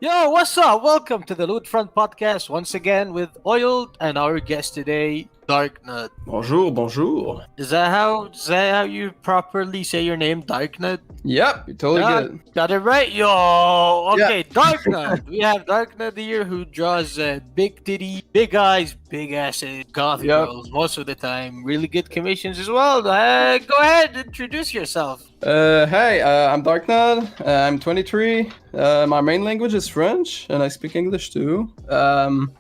Yo, what's up? Welcome to the Lewd Front podcast once again with Oiled and our guest today, Darknud. Bonjour, bonjour. Is that how you properly say your name, Darknud? Yep, you're totally good. Got it right, yo. Okay, Yeah. Darknud. We have Darknud here who draws big titty, big eyes, big asses, goth Yep. girls most of the time. Really good commissions as well. Go ahead, introduce yourself. Hey, I'm Darknud. I'm 23. My main language is French, and I speak English too.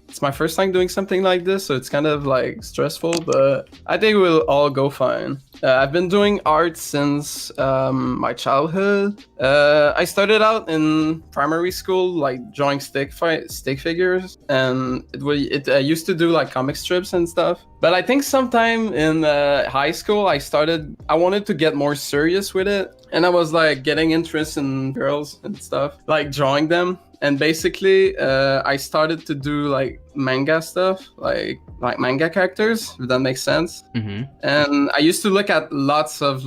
It's my first time doing something like this, so it's kind of like stressful, but I think we'll all go fine. I've been doing art since my childhood. I started out in primary school, like drawing stick figures, and I used to do like comic strips and stuff. But I think sometime in high school, I wanted to get more serious with it, and I was like getting interest in girls and stuff, like drawing them. And basically, I started to do like manga stuff, like manga characters, if that makes sense. Mm-hmm. And I used to look at lots of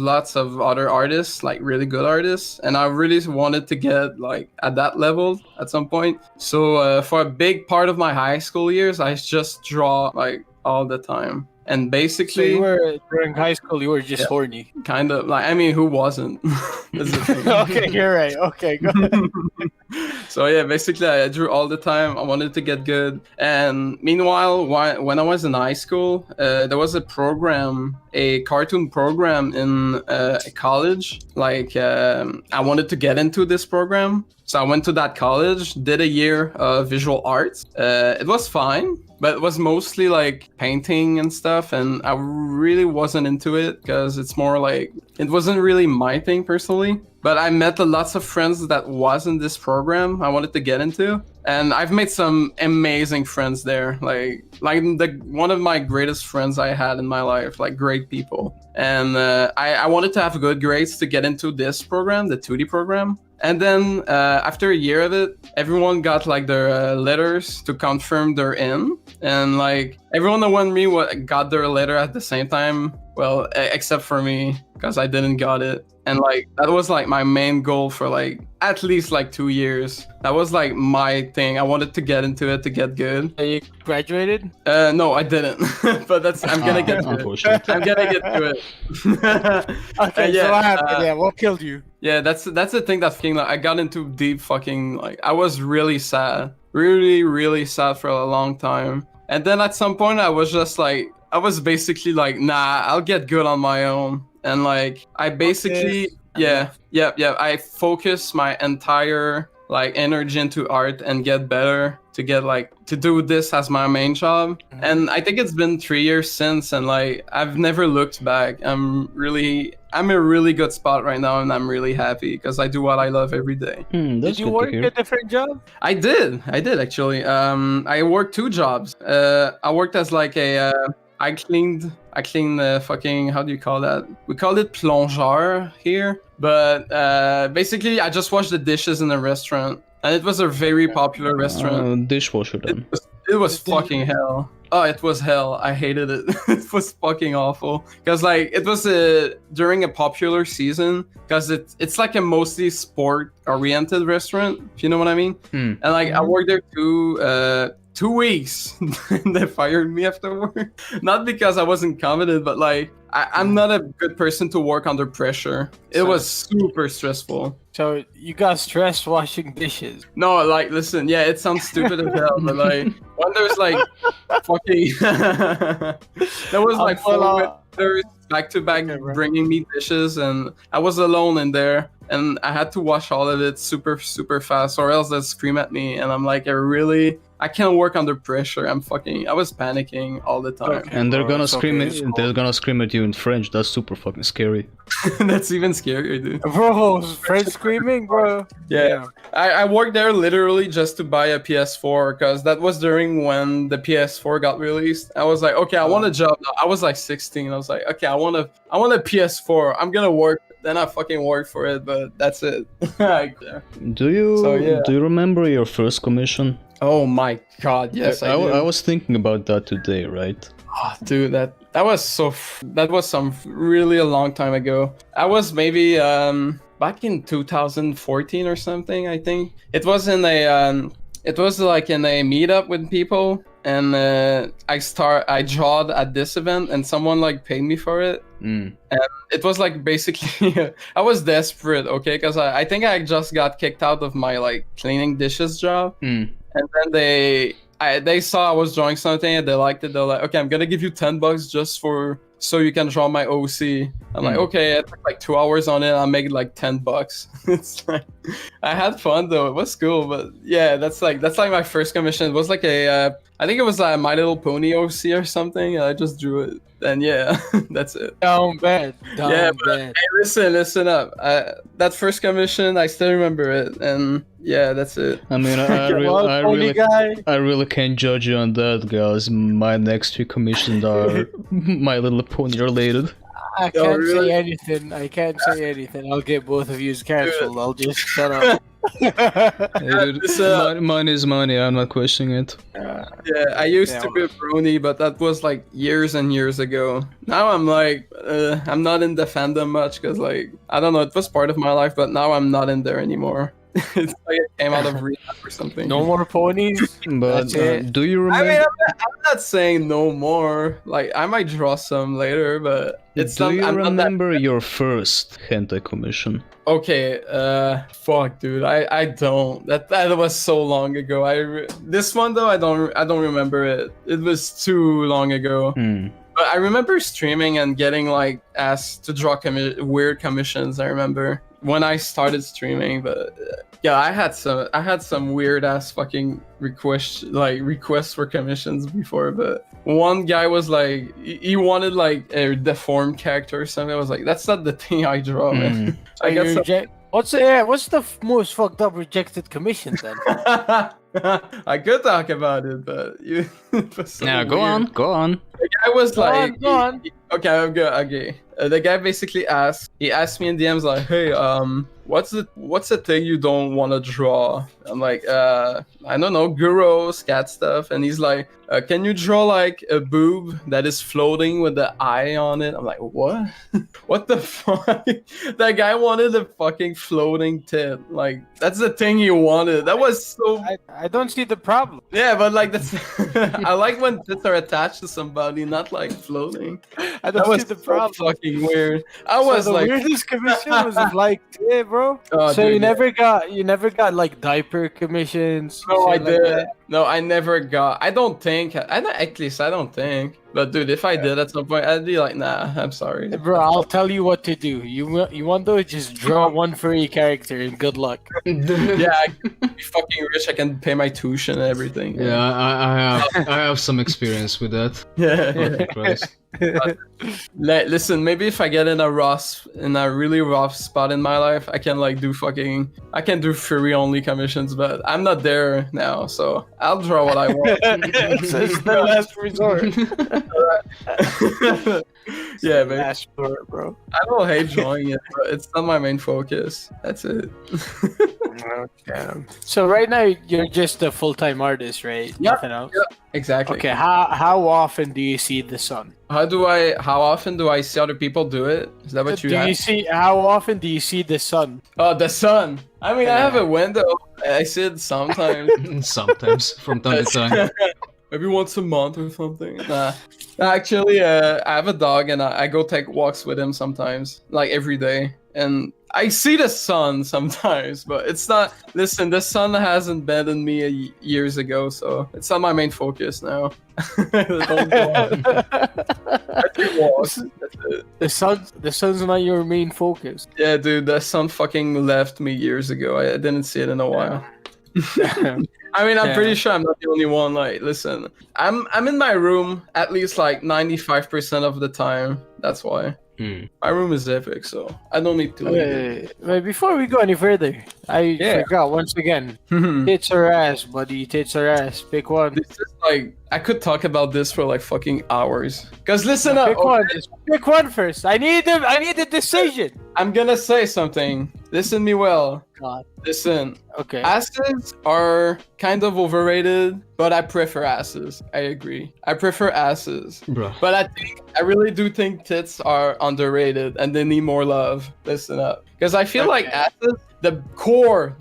other artists, like really good artists, and I really wanted to get like at that level at some point. So for a big part of my high school years, I just draw like all the time. And So basically, during high school, you were just Yeah. horny. kind of like, I mean, who wasn't? That's the thing. Okay, you're right. Okay, go ahead. So yeah, basically I drew all the time. I wanted to get good. And meanwhile, when I was in high school, there was a cartoon program in college. Like I wanted to get into this program. So I went to that college, did a year of visual arts. It was fine, but it was mostly like painting and stuff. And I really wasn't into it because it's more like, it wasn't really my thing personally. But I met lots of friends that was in this program I wanted to get into, and I've made some amazing friends there. Like one of my greatest friends I had in my life, like great people. And I wanted to have good grades to get into this program, the 2D program. And then after a year of it, everyone got like their letters to confirm they're in, and like everyone around me got their letter at the same time. Well, except for me, because I didn't got it. And like that was like my main goal for like at least like 2 years. That was like my thing. I wanted to get into it to get good. You graduated? No, I didn't. But I'm gonna get to it. Unfortunate. I'm gonna get to it. Okay, Yeah, so what happened? Yeah, what killed you? Yeah, that's the thing that fucking like I got into deep fucking like I was really sad. Really sad for a long time. And then at some point I was just like I was basically like, nah, I'll get good on my own. And like I basically yeah, I focus my entire like energy into art and get better to do this as my main job. Mhm. And I think it's been 3 years since, and like I've never looked back. I'm a really good spot right now, and I'm really happy because I do what I love every day. That's Did you good work to hear. a different job? I did actually. I worked 2 jobs. I worked as like I cleaned the fucking, how do you call that? We call it plongeur here. But basically I just washed the dishes in a restaurant, and it was a very popular restaurant. Dishwasher then. It was fucking hell. Oh, it was hell. I hated it. It was fucking awful. Because like it was during a popular season. Because it's like a mostly sport-oriented restaurant, if you know what I mean. Hmm. And like I worked there 2 weeks, and they fired me afterward. Not because I wasn't confident, but like I'm not a good person to work under pressure. It was super stressful. So you got stressed washing dishes. No, like, listen, yeah, it sounds stupid as hell, but like, when there's like fucking, there was like four waiters back to back bringing me dishes, and I was alone in there, and I had to wash all of it super fast, or else they'd scream at me, and I'm like, I can't work under pressure. I was panicking all the time. Okay. And they're Bro, gonna it's scream. okay, it's cool. They're gonna scream at you in French. That's super fucking scary. That's even scarier, dude. Bro, French screaming, bro. Yeah. I worked there literally just to buy a PS4, because that was during when the PS4 got released. I was like, okay, I want a job now. I was like 16. I was like, okay, I want a PS4. I'm gonna work. Then I fucking worked for it, but that's it. Do you So, yeah. do you remember your first commission? Oh my god, yes, I do. I was thinking about that today, right? Oh, dude, that was some really a long time ago. I was maybe back in 2014 or something, I think. It was in a it was like in a meetup with people, and I drawed at this event, and someone like paid me for it. Mm. And it was like basically I was desperate, okay, because I think I just got kicked out of my like cleaning dishes job, Mm. and then they saw I was drawing something and they liked it. They're like, okay, I'm gonna give you $10 just so you can draw my OC. I'm like, okay, I took like 2 hours on it. I made like $10. It's like, I had fun though. It was cool, but yeah, that's like my first commission. It was like I think it was a My Little Pony OC or something. And I just drew it, and yeah, that's it. Down bad. But hey, listen up. That first commission, I still remember it, and yeah, that's it. I mean, I really can't judge you on that, guys. My next 2 commissions are My Little Pony related. I can't say anything. I'll get both of you cancelled. I'll just shut up. Hey, dude, money is money. I'm not questioning it. Yeah, I used to be a brony, but that was like years and years ago. Now I'm like, I'm not in the fandom much because like, I don't know, it was part of my life, but now I'm not in there anymore. It's like it came out of rehab or something. No more ponies. But do you remember? I mean, I'm not saying no more. Like, I might draw some later, but it's do not. you I'm remember not that... your first hentai commission? Okay, fuck, dude. I don't. That was so long ago. This one though, I don't remember it. It was too long ago. But I remember streaming and getting like asked to draw weird commissions. I remember when I started streaming, but yeah, I had some weird ass fucking requests for commissions before. But one guy was like, he wanted like a deformed character or something. I was like, that's not the thing I draw, man. I guess. What's the most fucked up rejected commission then? I could talk about it, but you. Yeah, go on. The guy was go on. Okay, I'm good. Okay, the guy basically asked me in DMs like, hey, what's the thing you don't want to draw? I'm like, I don't know, gyros, cat stuff, and he's like, can you draw like a boob that is floating with the eye on it? I'm like, what? What the fuck? That guy wanted a fucking floating tit. Like, that's the thing he wanted. That was so. I don't see the problem. Yeah, but like that's. I like when tits are attached to somebody, not like floating. I don't see the problem. Fucking weird. I was the like, weirdest commission was like, hey, bro. Oh, so dude, you never got like diaper commissions. No, I did. Like no, I never got. I don't think. At least I don't think. But dude, if I did at some point, I'd be like, nah, I'm sorry. Bro, I'll tell you what to do. You want to just draw one furry character and good luck. Yeah, I can be fucking rich. I can pay my tuition and everything. Yeah, I have some experience with that. Yeah. Listen, maybe if I get in a really rough spot in my life, I can do furry only commissions, but I'm not there now, so I'll draw what I want. It's the last resort. Yeah, man. Last resort, bro. I don't hate drawing it, but it's not my main focus. That's it. Okay. So right now you're just a full-time artist, right? Nothing else. Yep. Exactly. Okay. How often do you see the sun? How often do I see other people do it? Is that what you asked? How often do you see the sun? Oh, the sun. I mean, I have a window. I see it sometimes. Sometimes, from time to time. Maybe once a month or something. Nah. Actually, I have a dog, and I go take walks with him sometimes, like every day. And I see the sun sometimes, but it's not. Listen, the sun hasn't been in me years ago, so it's not my main focus now. Don't go on. The sun's not your main focus. Yeah, dude, the sun fucking left me years ago. I didn't see it in a while. I mean, I'm pretty sure I'm not the only one. Like, listen, I'm in my room at least like 95% of the time. That's why. My room is epic, so I don't need to leave. Wait, before we go any further, I forgot once again. Tits or ass, buddy? Tits or ass? Pick one. This is like, I could talk about this for like fucking hours. Cause listen up. Pick one. Just pick one first. I need a decision. I'm gonna say something. listen me well. God. Listen. Okay. Asses are kind of overrated, but I prefer asses. I agree. I prefer asses. Bro. But I really do think tits are underrated and they need more love. Listen up. Because I feel like asses, the core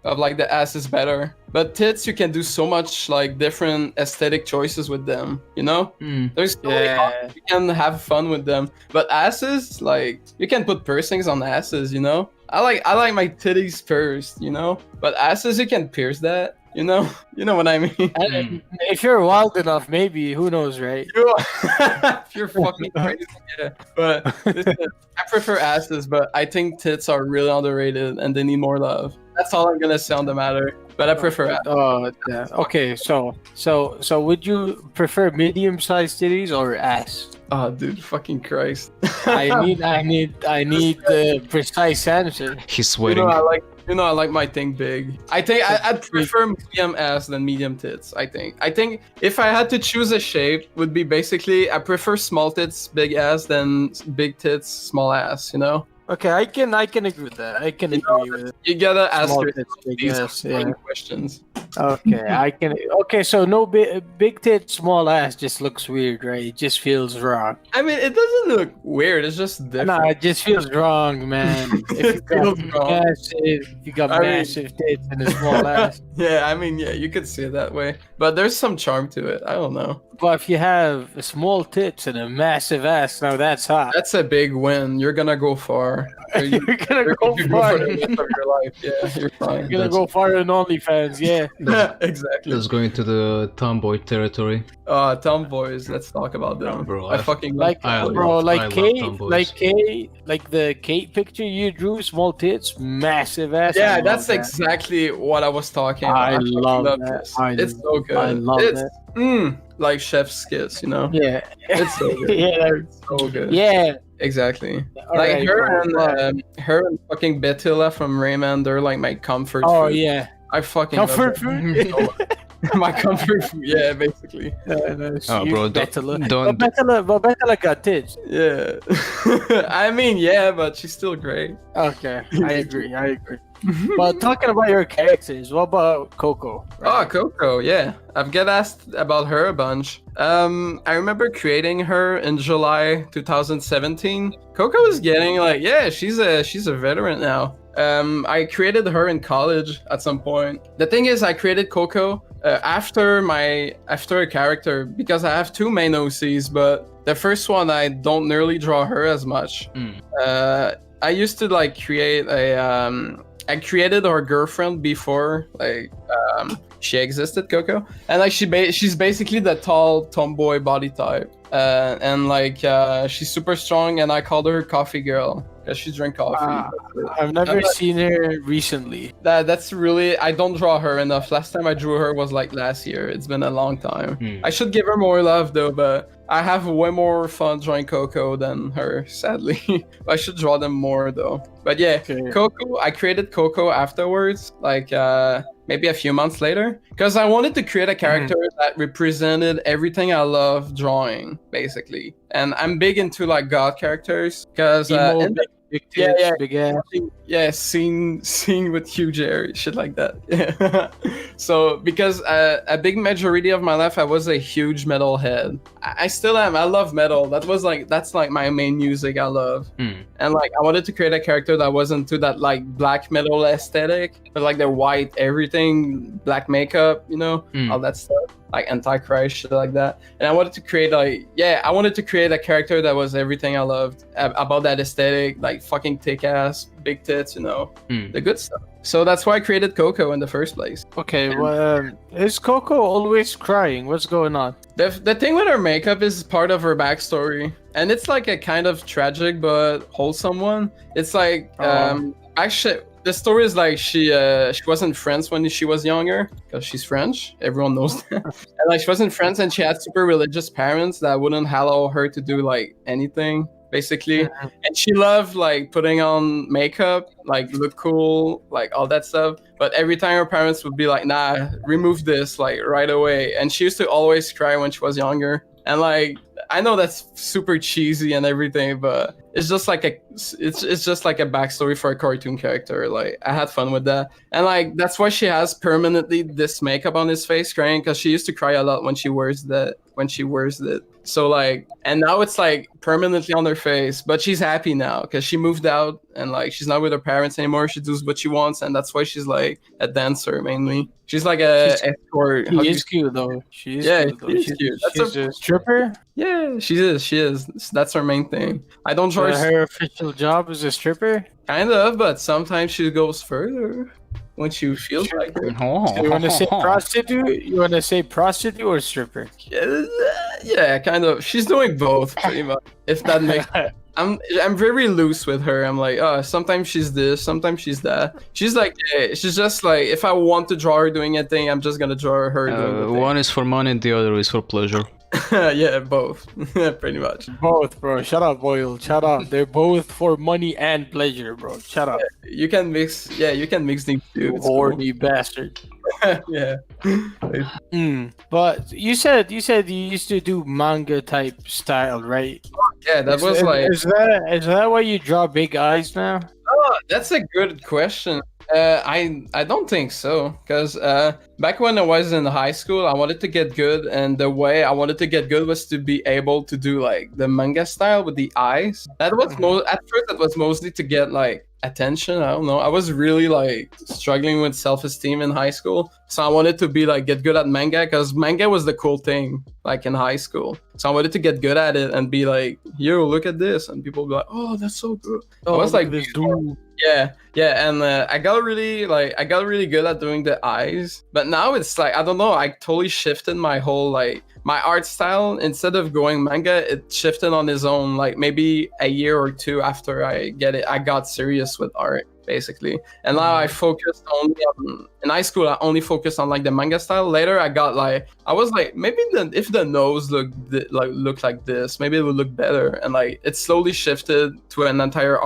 of like the ass is better. But tits, you can do so much like different aesthetic choices with them, you know? There's so many options, you can have fun with them. But asses, like you can put piercings on asses, you know? I like my titties pierced, you know? But asses, you can pierce that, you know? You know what I mean? And if you're wild enough, maybe, who knows, right? If you're fucking crazy, yeah. But listen, I prefer asses, but I think tits are really underrated and they need more love. That's all I'm gonna say on the matter. But I prefer asses. Oh, yeah. Okay, so would you prefer medium-sized titties or ass? Oh, dude, fucking Christ. I need the precise answer. He's sweating. I like my thing big. I think I'd prefer medium ass than medium tits. I think if I had to choose a shape, would be basically I prefer small tits, big ass than big tits, small ass. You know. Okay, I can agree with that. I can agree with it. You gotta ask Small yourself tits, big these ass, questions. Okay, I can. Okay, so no big tit, small ass just looks weird, right? It just feels wrong. I mean, it doesn't look weird. It's just different. Nah, it just feels wrong, man. If you got massive tits and a small ass. Yeah, I mean, yeah, you could see it that way. But there's some charm to it. I don't know. But if you have a small tits and a massive ass, now that's hot. That's a big win. You're gonna go far. You're gonna go far. For the rest of your life. Yeah, you're fine. You're gonna go far in OnlyFans, yeah. Exactly. Let's go into the tomboy territory. Tomboys. Let's talk about them. Bro, I fucking like love Kate, like the Kate picture you drew, small tits, massive ass. Yeah, that's exactly what I was talking about. I love that. This. It's so good. I love that. Like chef's kiss, you know? Yeah. It's so good. Yeah. It's so good. Yeah. Exactly. All like right, her and fucking Betilla from Rayman, they're like my comfort food. Oh yeah. I fucking Comfort love food? my comfort food, yeah, basically. Oh, bro, don't. Betilla got tits. Yeah. I mean, yeah, but she's still great. Okay, I agree. But talking about your characters, what about Coco? Oh, Coco, yeah. I've get asked about her a bunch. I remember creating her in July 2017. Coco was getting like, yeah, she's a veteran now. I created her in college at some point. The thing is, I created Coco after a character because I have two main OCs, but the first one I don't nearly draw her as much. I used to like create I created her girlfriend before she existed, Coco, and like she's basically the tall tomboy body type, and like she's super strong, and I called her Coffee Girl because she drank coffee. I've never seen her recently. That's really, I don't draw her enough. Last time I drew her was like last year. It's been a long time. I should give her more love though, but I have way more fun drawing Coco than her, sadly. I should draw them more though. But yeah, okay. Coco, I created Coco afterwards, like maybe a few months later, because I wanted to create a character that represented everything I love drawing, basically. And I'm big into like goth characters, because big tits, big ass. Yeah, scene with huge hair, shit like that. Yeah. So because a big majority of my life I was a huge metal head. I still am. I love metal. That's like my main music I love. And like I wanted to create a character that wasn't to that like black metal aesthetic, but like the white everything, black makeup, you know, all that stuff. Like Antichrist, shit like that. And I wanted to create a character that was everything I loved about that aesthetic, like fucking thick ass, big tits, you know, the good stuff. So that's why I created Coco in the first place. Okay, well, is Coco always crying? What's going on? The thing with her makeup is part of her backstory, and it's like a kind of tragic but wholesome one. It's like actually. The story is like she wasn't French when she was younger because she's French. Everyone knows that. And like she wasn't French and she had super religious parents that wouldn't allow her to do like anything basically. And she loved like putting on makeup, like look cool, like all that stuff. But every time her parents would be like, nah, remove this like right away. And she used to always cry when she was younger. And like, I know that's super cheesy and everything, but it's just like it's just like a backstory for a cartoon character. Like, I had fun with that, and like that's why she has permanently this makeup on his face, crying, because she used to cry a lot when she wears that. So like, and now it's like permanently on her face, but she's happy now because she moved out and like she's not with her parents anymore. She does what she wants, and that's why she's like a dancer mainly. She's like a escort. She is cute though. She is cute though. She's cute. She's a stripper. Yeah, she is. That's her main thing. I don't So charge her official job is a stripper. kind of, but sometimes she goes further when she feels like it. So you want to say prostitute? You want to say prostitute or stripper? Yeah, kind of. She's doing both pretty much. If that makes I'm very loose with her. I'm like, oh, sometimes she's this, sometimes she's that. She's like, she's just like, if I want to draw her doing a thing, I'm just gonna draw her doing the thing. One is for money and the other is for pleasure. Yeah, both. Pretty much. Both, bro. Shut up, Boyle. Shut up. They're both for money and pleasure, bro. Shut up. You can mix. Yeah, you can mix these two. You It's cool. horny bastard. Yeah. But you said you used to do manga type style, right? Yeah, that was like. Is that why you draw big eyes now? Oh, that's a good question. I don't think so, because back when I was in high school, I wanted to get good, and the way I wanted to get good was to be able to do like the manga style with the eyes. That was at first that was mostly to get like attention. I don't know. I was really like struggling with self-esteem in high school, so I wanted to be like get good at manga because manga was the cool thing like in high school. So I wanted to get good at it and be like, yo, look at this, and people would be like, oh, that's so good. I was like, this dude. yeah, and I got really good at doing the eyes. But now it's like, I don't know, I totally shifted my whole like my art style. Instead of going manga, it shifted on its own. Like maybe a year or two after I got serious with art, basically. And now I focused only on, in high school, I only focused on like the manga style. Later, I was like, maybe if the nose looked like this, maybe it would look better. And like it slowly shifted to an entire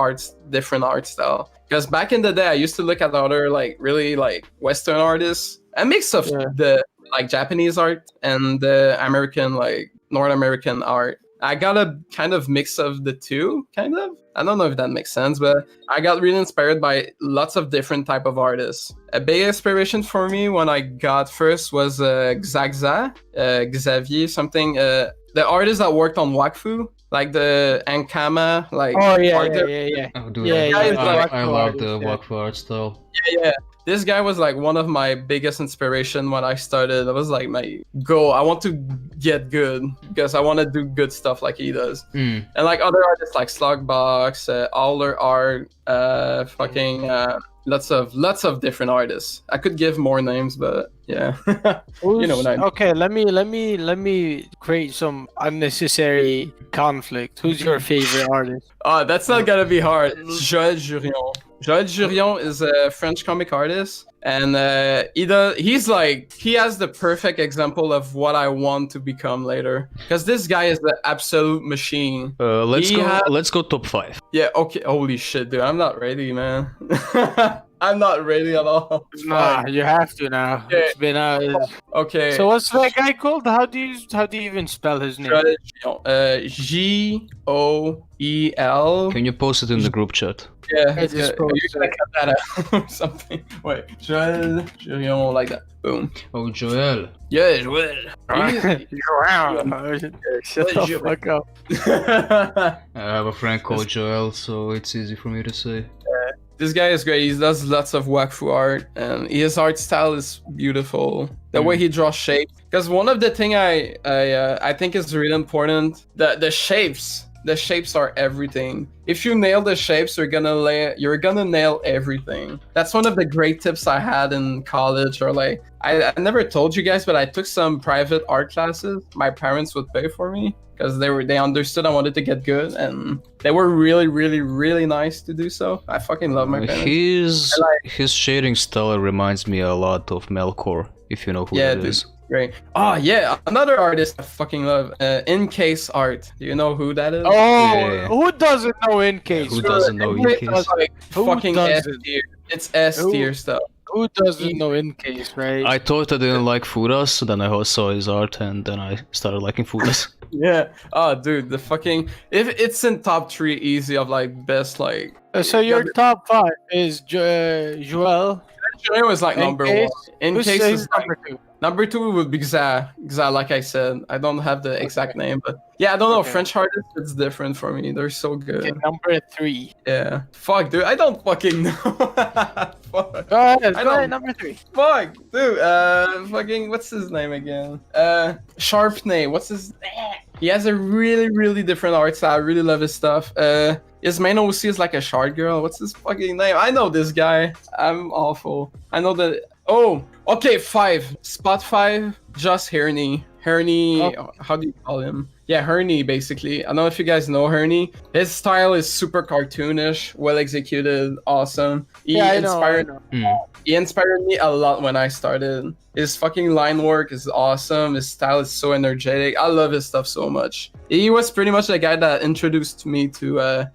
different art style. Because back in the day, I used to look at other like really like Western artists, a mix of the like Japanese art and the American, like North American art. I got a kind of mix of the two, kind of. I don't know if that makes sense, but I got really inspired by lots of different type of artists. A big inspiration for me when I got first was Xavier something. The artist that worked on Wakfu, like the Ankama, like. Oh yeah. Oh, dude, Yeah, I love the Wakfu art style. Yeah. This guy was like one of my biggest inspiration when I started. It was like my goal. I want to get good because I want to do good stuff like he does. And like other artists like Slugbox, all their art, lots of different artists. I could give more names, but yeah. You know what I mean. Okay, let me create some unnecessary conflict. Who's your favorite artist? Oh, that's not gonna be hard. It's Joël Jurion. Joël Jurion is a French comic artist, and he has the perfect example of what I want to become later. Because this guy is the absolute machine. Let's go top 5. Yeah. Okay. Holy shit, dude! I'm not ready, man. I'm not ready at all. Nah, you have to now. Yeah. It's been out. Okay. So what's that guy called? How do you even spell his name? Joel. Can you post it in the group chat? Yeah, I just you're gonna cut that out or something. Wait, Joel Jurion, like that. Boom. Oh, Joel. Yeah, Joel. Shut the fuck up. I have a friend called Joel, so it's easy for me to say. This guy is great. He does lots of Wakfu art, and his art style is beautiful. The way he draws shapes. Because one of the thing I think is really important, the shapes. The shapes are everything. If you nail the shapes, you're gonna nail everything. That's one of the great tips I had in college, or like I never told you guys, but I took some private art classes. My parents would pay for me because they understood I wanted to get good, and they were really, really, really nice to do so. I fucking love my parents. His shading style reminds me a lot of Melkor, if you know who that is. Great. Oh yeah, another artist I fucking love, In-Case Art. Do you know who that is? Oh, Yeah. who doesn't know In-Case? Who doesn't know In-Case? Like Who fucking S doesn't? tier. It's S tier stuff. Who doesn't know in case, right? I thought I didn't like Furas, so then I saw his art, and then I started liking Furas. Yeah. Oh, dude, the fucking if it's in top 3 easy of like best like. So your top 5 is Joel. It was like number 1. In Who's case is like, number 2? number 2 would be Xa. Xa, like I said, I don't have the exact name, but yeah, I don't know. Okay. French artists, it's different for me. They're so good. Okay, number 3. Yeah. Fuck, dude, I don't fucking know. Fuck. Go ahead. I Go ahead. don't- Number 3. Fuck, dude. Fucking, what's his name again? Sharpney. What's his? He has a really, really different art style. I really love his stuff. His main OC is like a shard girl. What's his fucking name? I know this guy. I'm awful. I know that. Oh, okay. 5. Spot 5. Just Herney. Herney. How do you call him? Yeah, Herney, basically. I don't know if you guys know Herney. His style is super cartoonish, well executed, awesome. He inspired He inspired me a lot when I started. His fucking line work is awesome. His style is so energetic. I love his stuff so much. He was pretty much the guy that introduced me to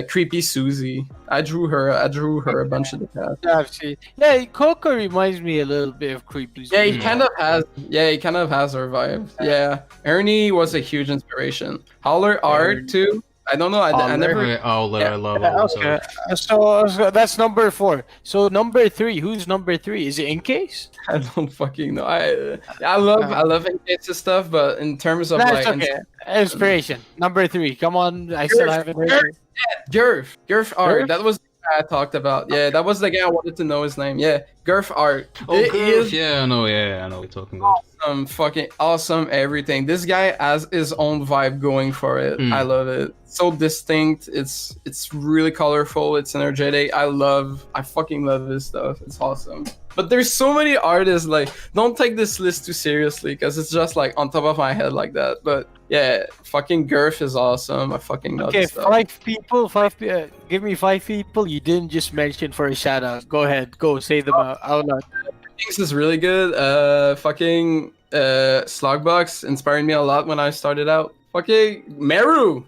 Creepy Susie. I drew her a bunch of the past. Yeah, Coco reminds me a little bit of Creepy Susie. Yeah, he kind of has. Yeah, he kind of has her vibe. Yeah, Ernie was a huge inspiration. Howler art too. I don't know. I never. Owler, Yeah. I love Owler. Okay. So that's number 4. So number 3. Who's number 3? Is it in case? I don't fucking know. I love Incase's stuff, but in terms of That's like okay. Inspiration. Number 3. Come on. I still haven't heard it. Girth art. That was the guy I talked about. Yeah, that was the guy I wanted to know his name. Yeah, Girth art. Oh, yeah, I know what you're talking about. Awesome, fucking awesome, everything. This guy has his own vibe going for it. I love it. So distinct. It's really colorful. It's energetic. I fucking love this stuff. It's awesome. But there's so many artists. Like, don't take this list too seriously because it's just like on top of my head like that. But yeah, fucking Girth is awesome. I fucking love Okay, this stuff. 5 people. Give me 5 people you didn't just mention for a shout out. Go ahead. Go say them out loud. This is really good. Fucking Slugbox inspired me a lot when I started out. Fucking Meru,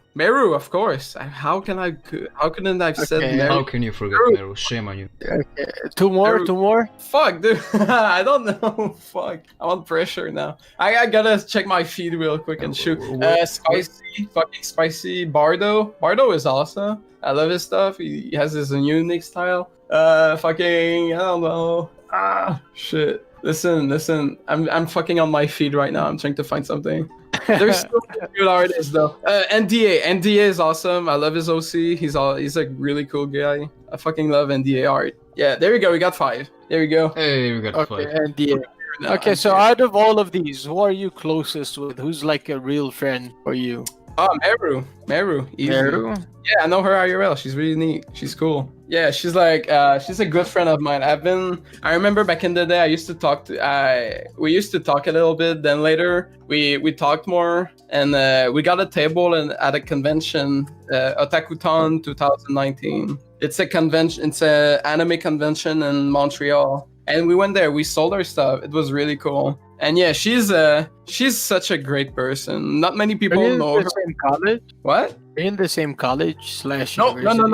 of course. How couldn't I have said Okay. Meru? How can you forget Meru? Shame on you. Okay. 2 more. Fuck, dude. I don't know. Fuck. I'm on pressure now. I gotta check my feed real quick and shoot. Spicy Bardo. Bardo is awesome. I love his stuff. He has his unique style. Fucking, I don't know. Shit. Listen. I'm fucking on my feed right now. I'm trying to find something. There's so many good artists though. NDA is awesome. I love his OC. He's a really cool guy. I fucking love NDA art. Yeah, there we go. We got 5. There we go. Hey, we got Okay, 5. NDA. Now, Okay, I'm so scared. out of all of these, who are you closest with? Who's like a real friend for you? Meru. Easy. Meru? Yeah, I know her IRL. She's really neat. She's cool. Yeah, she's like she's a good friend of mine. I remember back in the day we used to talk a little bit, then later we talked more and we got a table at a convention, Otakuton 2019. It's a convention, it's a anime convention in Montreal. And we went there, we sold our stuff. It was really cool. And yeah, she's such a great person. Not many people Are you know in her. the same college? What? Are you in the same college / No, university?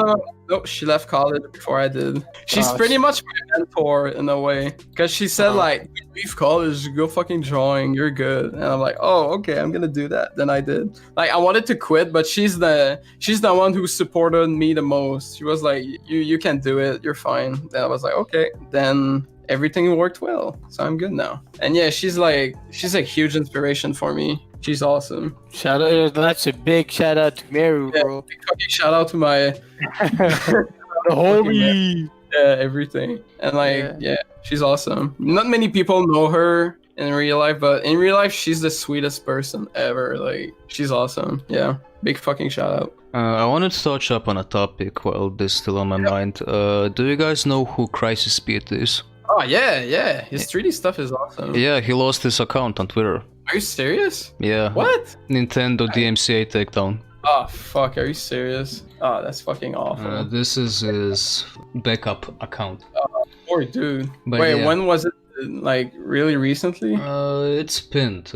no. She left college before I did. She's Oh, pretty much my mentor in a way, because she said Oh. like, leave college, go fucking drawing, you're good. And I'm like, oh, okay, I'm gonna do that. Then I did. Like, I wanted to quit, but she's the one who supported me the most. She was like, you can do it, you're fine. Then I was like, okay. Then everything worked well, so I'm good now. And yeah, she's a huge inspiration for me. She's awesome. Shout out! That's a big shout out to Meru, Yeah. bro. Big fucking shout out to my The homie. everything. And like, yeah, she's awesome. Not many people know her in real life, but in real life, she's the sweetest person ever. Like, she's awesome. Yeah, big fucking shout out. I wanted to touch up on a topic while this is still on my mind. Do you guys know who Crisis Beat is? Oh yeah. His 3D stuff is awesome. Yeah, he lost his account on Twitter. Are you serious? Yeah. What? Nintendo DMCA takedown. Oh fuck, are you serious? Oh, that's fucking awful. This is his backup account. Poor dude. But Wait, yeah. when was it? Like, really recently? It's pinned.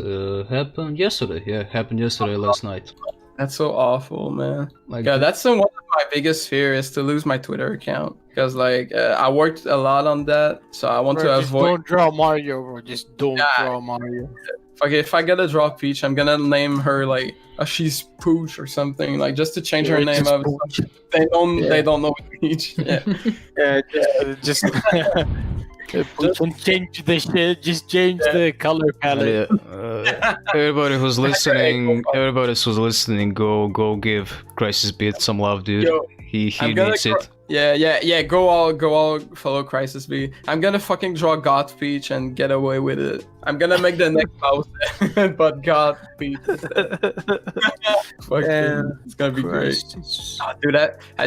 Happened yesterday. Yeah, happened yesterday, last night. That's so awful, man. Like, Yeah, that's one of my biggest fear is to lose my Twitter account because like I worked a lot on that, so I want to Bro, just avoid. don't draw Mario, bro. Just don't Yeah. draw Mario. If I gotta draw Peach, I'm gonna name her like she's Pooch or something, like just to change her Yeah, name just up. Pooch. They don't Yeah. know Peach. Yeah. Just change the shit. Just change the color palette. everybody who's listening, go give Crisis Beat some love, dude. Yo, he I'm gonna needs it. Yeah. Go all follow Crisis B. I'm gonna fucking draw Goth Peach and get away with it. I'm gonna make the next Bowser, but Goth Peach. It's gonna be great. Oh,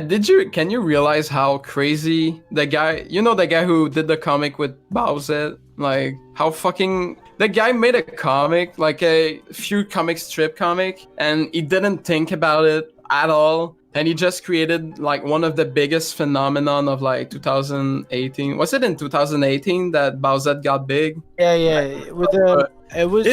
dude, can you realize how crazy the guy who did the comic with Bowser, like how fucking the guy made a comic, like a few strip comic, and he didn't think about it at all. And he just created like one of the biggest phenomenon of like 2018. Was it in 2018 that Bowser got big? Yeah. With it was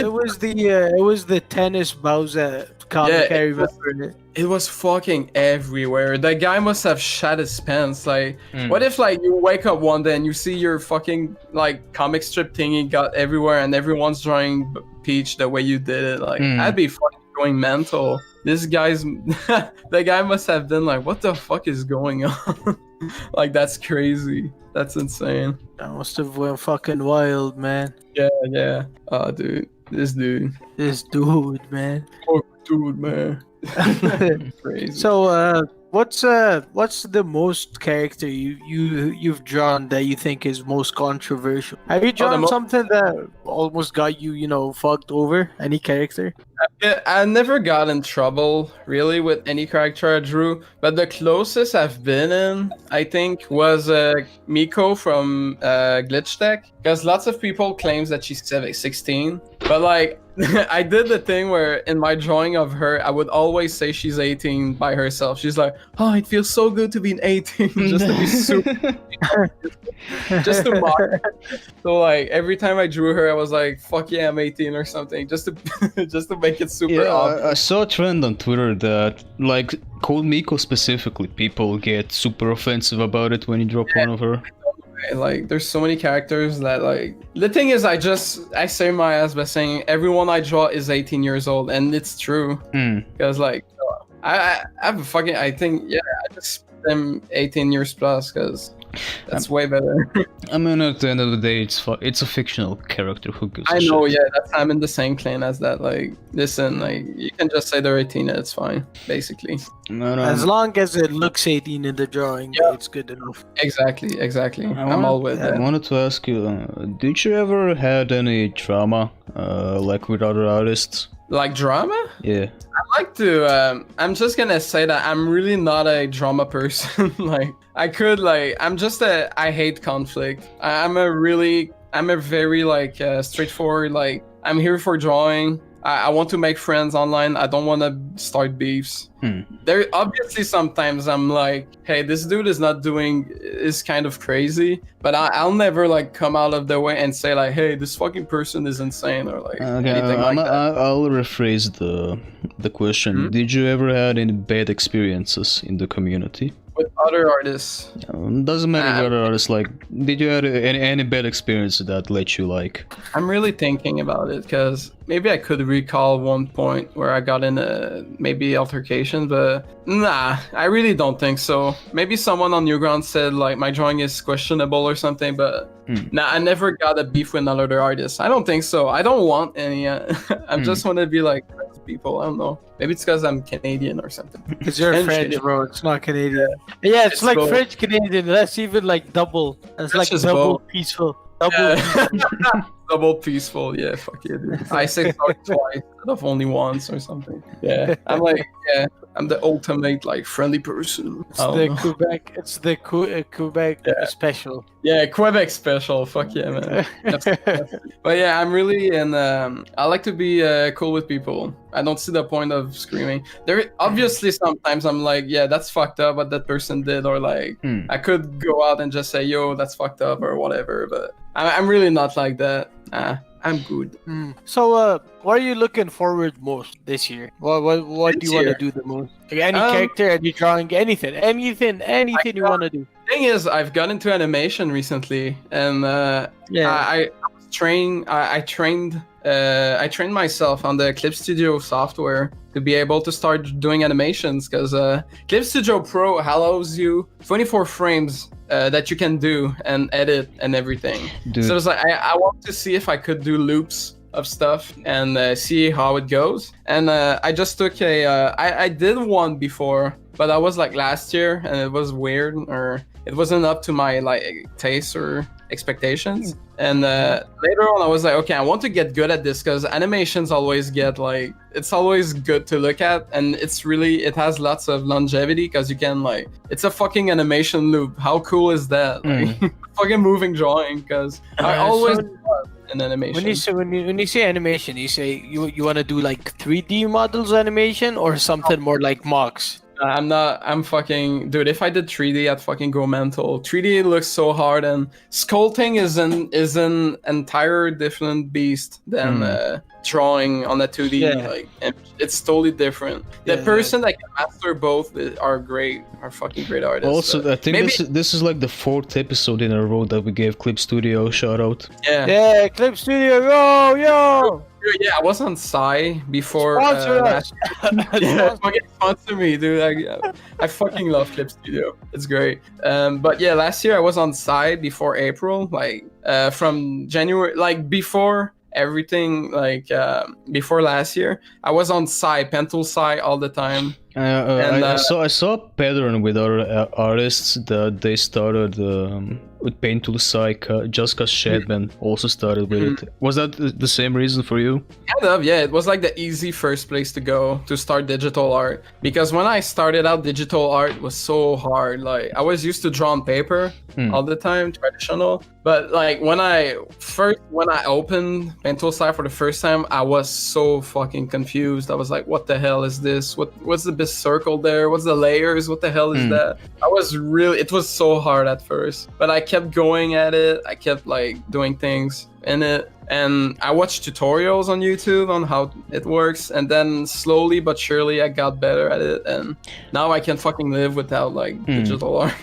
the tennis Bowser comic. I remember it. It was fucking everywhere. The guy must have shat his pants. Like, what if like you wake up one day and you see your fucking like comic strip thingy got everywhere and everyone's drawing Peach the way you did it? Like, I'd be fucking going mental. This guy's the guy must have been like, what the fuck is going on? Like, that's crazy. That's insane. That must have went fucking wild, man. Yeah. Oh, dude. This dude, man. Oh, dude, man. Crazy. So, what's the most character you've drawn that you think is most controversial? Have you drawn something that almost got you, fucked over? Any character? I never got in trouble really with any character I drew, but the closest I've been in, I think, was Miko from Glitch Tech, because lots of people claims that she's 16, but like I did the thing where in my drawing of her, I would always say she's 18 by herself. She's like, oh, it feels so good to be 18, just to be super, just to mock. So like every time I drew her, I was like, fuck yeah, I'm 18 or something, just to make it super obvious. I saw a trend on Twitter that like Cold Miko specifically, people get super offensive about it when you drop one of her. Like there's so many characters that like the thing is I save my ass by saying everyone I draw is 18 years old, and it's true because like I think I just them 18 years plus because that's way better. I mean, at the end of the day, it's a fictional character. Who gives a I know, shit? yeah, I'm in the same clan as that. Like, listen, like you can just say they're 18 and it's fine, basically. No. As long as it looks 18 in the drawing, it's good enough. Exactly. I'm all with that. I wanted to ask you, did you ever had any drama, like with other artists? Like drama? Yeah. I like to. I'm just gonna say that I'm really not a drama person. Like I hate conflict. I'm a very like straightforward. Like I'm here for drawing. I want to make friends online. I don't want to start beefs. There obviously sometimes I'm like, hey, this dude is kind of crazy, but I'll never like come out of the way and say like, hey, this fucking person is insane or like anything like that. I'll rephrase the question. Did you ever had any bad experiences in the community? With other artists? Doesn't matter what other artists, like, did you have any bad experience that let you like? I'm really thinking about it because maybe I could recall one point where I got in a maybe altercation, but nah, I really don't think so. Maybe someone on Newgrounds said like my drawing is questionable or something, but nah, I never got a beef with another artist. I don't think so. I don't want any. I just want to be like people. I don't know. Maybe it's because I'm Canadian or something. Because you're French, bro. It's not Canadian. Yeah, it's like both. French Canadian. That's even like double. That's like double both. Peaceful. Double peaceful. Yeah, fuck yeah, dude. I say sorry twice instead of only once or something. Yeah, I'm the ultimate like friendly person. It's the Quebec special. Yeah, Quebec special. Fuck yeah, man. But yeah, I'm really I like to be cool with people. I don't see the point of screaming. There obviously sometimes I'm like, yeah, that's fucked up what that person did, or like I could go out and just say, yo, that's fucked up or whatever. But I'm really not like that. I'm good. So, what are you looking forward most this year? What do you want to do the most? Like any character, any drawing, anything you want to do. Thing is, I've got into animation recently, and I trained myself on the Clip Studio software to be able to start doing animations, because Clip Studio Pro allows you 24 frames that you can do and edit and everything. Dude. So it's like I want to see if I could do loops of stuff and see how it goes. And I just took I did one before, but that was like last year, and it was weird, or it wasn't up to my like taste or expectations. And later on I was like, okay, I want to get good at this, because animations always get like, it's always good to look at, and it has lots of longevity, because you can like, it's a fucking animation loop. How cool is that? Like, fucking moving drawing, because I always an animation. When you say animation, you say you want to do like 3D models animation or something more like mocks? I'm fucking, dude, if I did 3D, I'd fucking go mental. 3D looks so hard, and sculpting is an entire different beast than drawing on a 2D. Yeah. Like, it's totally different. The person that can master both are fucking great artists. Also, I think this is like the 4th episode in a row that we gave Clip Studio a shout out. Yeah, Clip Studio, yo! Yeah, I was on Psy before. Sponsor us. Fucking sponsor me, dude. I fucking love Clip Studio. It's great. But yeah, last year I was on Psy before April, like from January, like before everything, like before last year, I was on Psy, Pentel Psy all the time. I saw a pattern with other artists that they started with Paint Tool Psych, just because Shadman also started with it. Was that the same reason for you? Kind of, yeah. It was like the easy first place to go to start digital art, because when I started out, digital art was so hard. Like, I was used to draw on paper all the time, traditional. But like when I opened Paint Tool Psych for the first time, I was so fucking confused. I was like, what the hell is this? What's the circle there? What's the layers? What the hell is that? It was so hard at first, but I kept going at it. I kept like doing things in it, and I watched tutorials on YouTube on how it works, and then slowly but surely I got better at it, and now I can fucking live without like digital art.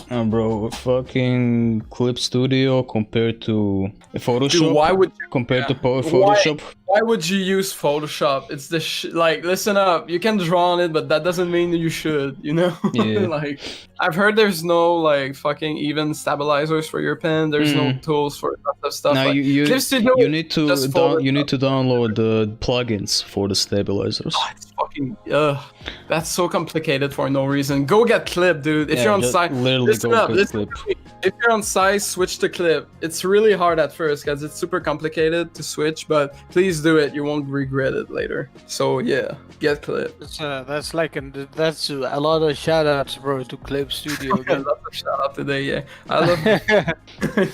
Bro, fucking Clip Studio compared to Photoshop. Dude, why would you, Photoshop? Why would you use Photoshop? It's the like, listen up. You can draw on it, but that doesn't mean you should. You know, like I've heard there's no like fucking even stabilizers for your pen. There's no tools for that stuff. Now like, you need to download the plugins for the stabilizers. Oh, it's fucking that's so complicated for no reason. Go get Clip, dude. If you're on site, listen up. If you're on site, switch to Clip. It's really hard at first because it's super complicated to switch, but please do it. You won't regret it later. So yeah, get Clip. That's a lot of shout outs, bro, to Clip Studio. Lots of shout out today, yeah. I love it.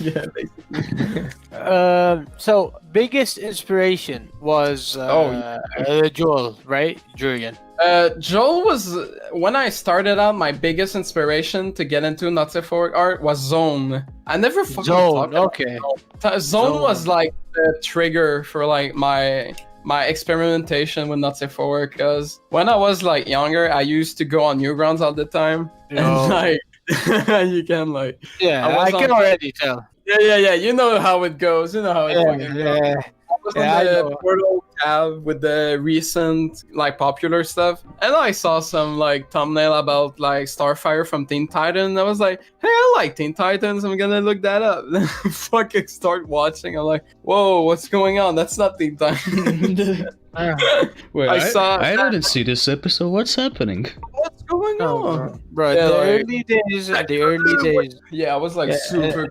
Yeah, basically. So biggest inspiration was Joel, right? Julian. Joel was, when I started out, my biggest inspiration to get into not safe for work art was Zone. I never fucking Zone. Okay. Zone was like the trigger for like my experimentation with not safe for work, because when I was like younger, I used to go on Newgrounds all the time, and like you can like I can already tell. Yeah. You know how it goes. You know how it fucking goes. I was on the Portal tab with the recent like popular stuff, and I saw some like thumbnail about like Starfire from Teen Titans. I was like, hey, I like Teen Titans. I'm gonna look that up. Then fucking start watching. I'm like, whoa, what's going on? That's not Teen Titans. Wait, I didn't see this episode. What's happening? What's going on? Bro, the early days. Yeah, I was like super.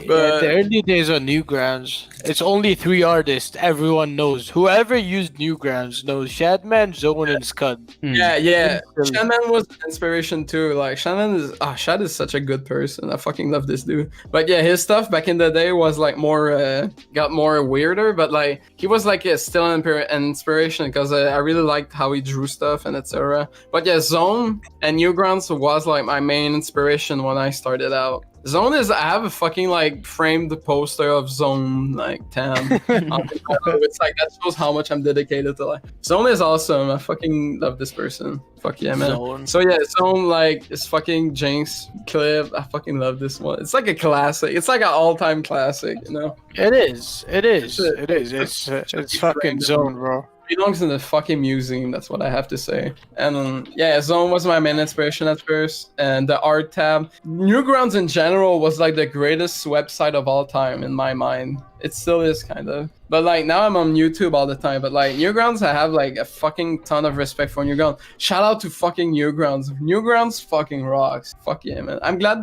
But the early days on Newgrounds, it's only 3 artists everyone knows. Whoever used Newgrounds knows Shadman, Zone, and Scud. Yeah. Shadman was inspiration too. Like Shad is such a good person. I fucking love this dude. But yeah, his stuff back in the day was like more got more weirder. But like he was like still an inspiration, because I really liked how he drew stuff and etc. But yeah, Zone and Newgrounds was like my main inspiration when I started out. Zone is I have a fucking like framed poster of Zone like 10. It's like that shows how much I'm dedicated to like Zone is awesome. I fucking love this person. Fuck yeah, man. Zone. So yeah, Zone like is fucking Jinx clip. I fucking love this one. It's like a classic. It's like an all-time classic, you know. It is. It's fucking Zone, bro. Belongs in the fucking museum. That's what I have to say. And yeah, Zone was my main inspiration at first, and the art tab. Newgrounds in general was like the greatest website of all time in my mind. It still is kind of. But like now I'm on YouTube all the time. But like Newgrounds, I have like a fucking ton of respect for Newgrounds. Shout out to fucking Newgrounds. Newgrounds fucking rocks. Fuck yeah, man. I'm glad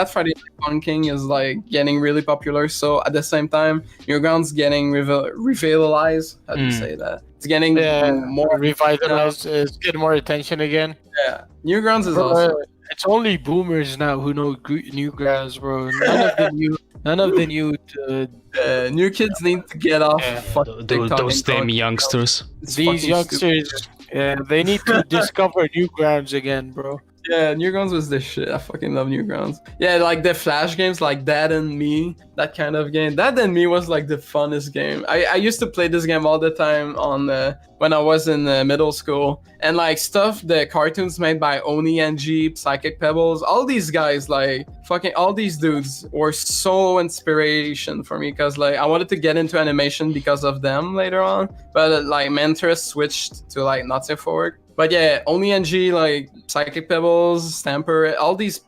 Friday Night Funkin' is like getting really popular. So at the same time, Newgrounds getting revitalized. How do you say that? It's getting more revitalized. It's getting more attention again. Yeah, Newgrounds is awesome. It's only boomers now who know Newgrounds, bro. None of the new kids need to get off fucking TikTok. Those damn youngsters. These youngsters, they need to discover Newgrounds again, bro. Yeah, Newgrounds was the shit. I fucking love Newgrounds. Yeah, like the Flash games, like Dad and Me, that kind of game. Dad and Me was like the funnest game. I used to play this game all the time on when I was in middle school. And like stuff, the cartoons made by Oni NG, Psychic Pebbles, all these guys, like fucking all these dudes were so inspiration for me because like I wanted to get into animation because of them later on. But like my interest switched to like not so forward. But yeah, Only NG, like Psychic Pebbles, Stamper, all these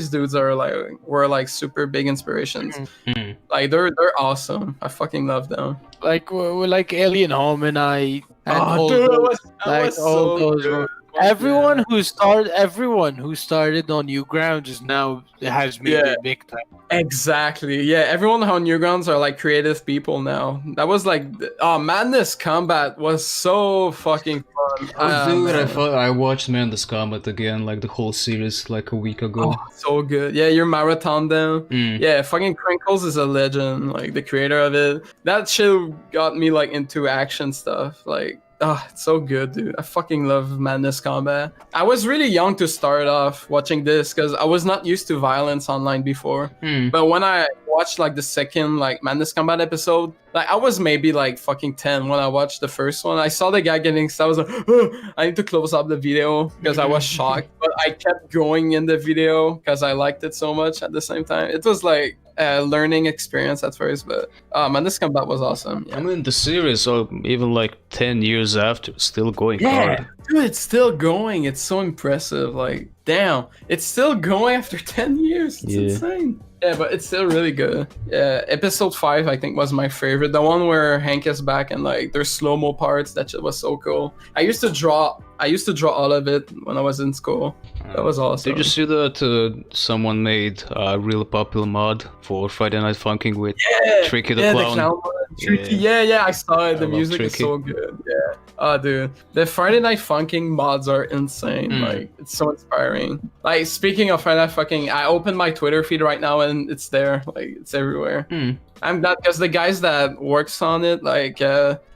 dudes were like super big inspirations. Mm-hmm. Like they're awesome. I fucking love them. Like we're like Alien Hominite and all dude, those, that was so those. good. Everyone who started on Newgrounds is now has made it big time. Exactly. Yeah, everyone on Newgrounds are like creative people now. That was like Madness Combat was so fucking fun. Dude, I watched Madness Combat again, like the whole series, like a week ago. Oh, so good. Yeah, your marathon them. Yeah, fucking Crinkles is a legend. Like the creator of it. That shit got me like into action stuff. Like. Oh, it's so good, dude. I fucking love Madness Combat. I was really young to start off watching this because I was not used to violence online before. But when I watched like the second like Madness Combat episode, like I was maybe like fucking 10 when I watched the first one. I saw the guy getting stuff. I was like, oh, I need to close up the video because I was shocked. But I kept going in the video because I liked it so much at the same time. It was like a learning experience at first, but Madness Combat was awesome. Yeah. I mean, the series, or even like 10 years after, still going hard. Dude, it's still going. It's so impressive. Like, damn, it's still going after 10 years. It's insane. Yeah, but it's still really good. Yeah, episode 5 I think was my favorite. The one where Hank is back and like there's slow-mo parts. That shit was so cool. I used to draw all of it when I was in school. That was awesome. Did you see that someone made a real popular mod for Friday Night Funkin' with Tricky the Clown? The clown Tricky. Yeah, I saw it. The music is so good. Yeah. Oh, dude. The Friday Night Funkin' mods are insane. Like, it's so inspiring. Like, speaking of Friday Night Funkin', I opened my Twitter feed right now and it's there. Like, it's everywhere. I'm glad because the guys that works on it, like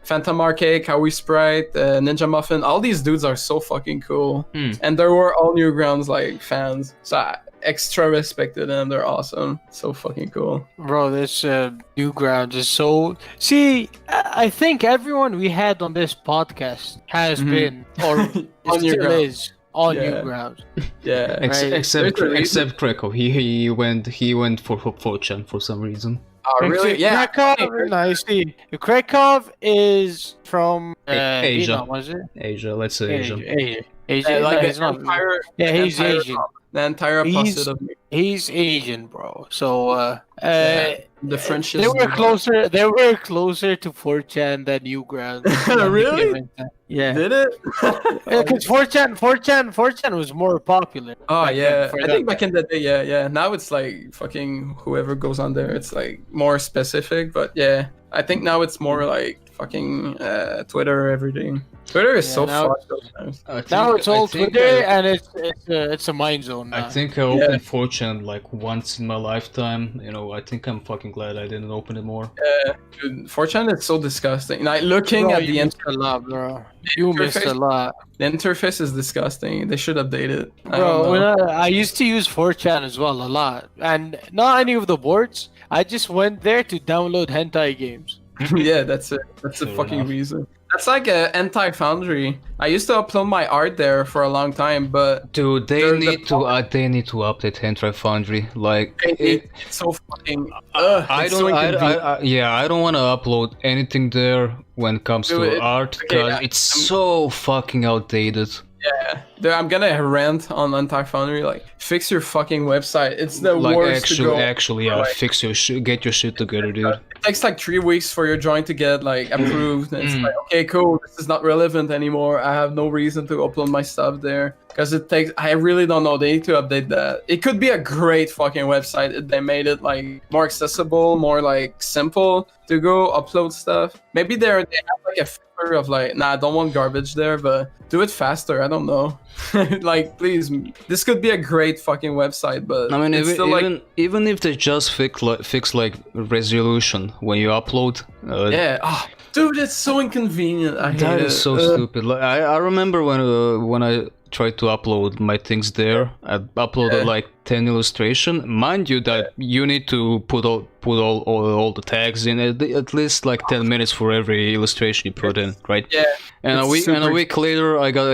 Phantom Arcade, Kawi Sprite, Ninja Muffin, all these dudes are so fucking cool. And there were all Newgrounds like fans. So I extra respected them. They're awesome. So fucking cool. Bro, this Newgrounds is so... See, I think everyone we had on this podcast has been, or still is, on Newgrounds. Yeah. Except Coco. He went for 4chan for some reason. Oh, really? Yeah. Krakow is from Asia. Was it? Asia, let's say Asia. Asia. Like he's entire, he's Asian. The entire opposite of me. He's Asian, bro. So the French. They were closer. They were closer to 4chan than Newgrounds. Really? Yeah. Did it? Because 4chan was more popular. Oh yeah, I think back in the day, yeah. Now it's like fucking whoever goes on there. It's like more specific, but yeah, I think now it's more like fucking Twitter, everything. Twitter is so now fun sometimes. Now it's all Twitter, and it's a mind zone now. I think I opened 4chan like once in my lifetime. You know, I think I'm fucking glad I didn't open it more. Dude, 4chan is so disgusting. Like looking at the missed a lot, bro. You missed a lot. The interface is disgusting. They should update it. Bro, when I used to use 4chan as well a lot, and not any of the boards. I just went there to download hentai games. Yeah, that's it. That's the fucking reason. That's like a anti-foundry. I used to upload my art there for a long time, but dude, they need to update Hentai Foundry. Like it's so fucking. I don't want to upload anything there when it comes to art because it's so fucking outdated. Yeah, dude, I'm gonna rant on Anti-Foundry. Like, fix your fucking website. It's the worst to go. Actually, fix your shit. Get your shit together, dude. It takes like 3 weeks for your drawing to get like approved. And it's like, okay, cool. This is not relevant anymore. I have no reason to upload my stuff there because it takes. I really don't know. They need to update that. It could be a great fucking website if they made it like more accessible, more like simple to go upload stuff. Maybe they have like a filter of like, nah, I don't want garbage there, but do it faster. I don't know. Like, please, this could be a great fucking website, but I mean, even if they just fix like resolution when you upload. Dude, it's so inconvenient. I hate that it. is so stupid. Like, I remember when I tried to upload my things there, I uploaded like 10 illustration. Mind you that you need to put all the tags in at least like 10 minutes for every illustration you put in, right? Yeah. And a week later, I got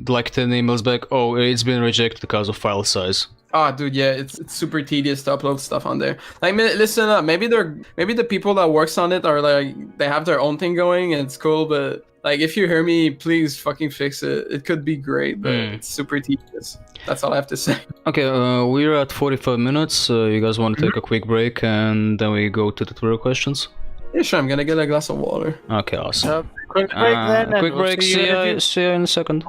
like 10 emails back. Oh, it's been rejected because of file size. Oh, dude, yeah, it's super tedious to upload stuff on there. Like, listen up, maybe the people that works on it are like they have their own thing going and it's cool, but like if you hear me, please fucking fix it. It could be great, but it's super tedious. That's all I have to say. Okay, we're at 45 minutes. You guys want to take a quick break and then we go to the Twitter questions? Yeah, sure. I'm gonna get a glass of water. Okay, awesome. Quick break then. Quick break. See you in a second.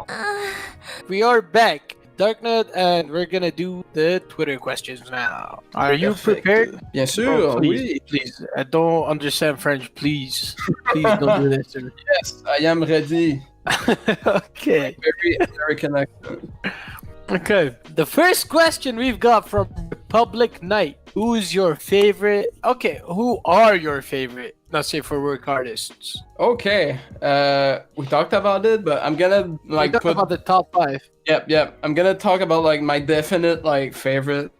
We are back. Darknud, and we're gonna do the Twitter questions now. Are you prepared? Bien sûr, please, please. I don't understand French. Please don't do this. Yes, I am ready. Okay. Very American accent. Okay. The first question we've got from Public Knight. Who's your favorite? Okay, who are your favorite? Not safe for work artists. Okay. We talked about it, but I'm gonna like put about the top 5. Yep. I'm gonna talk about like my definite like favorite.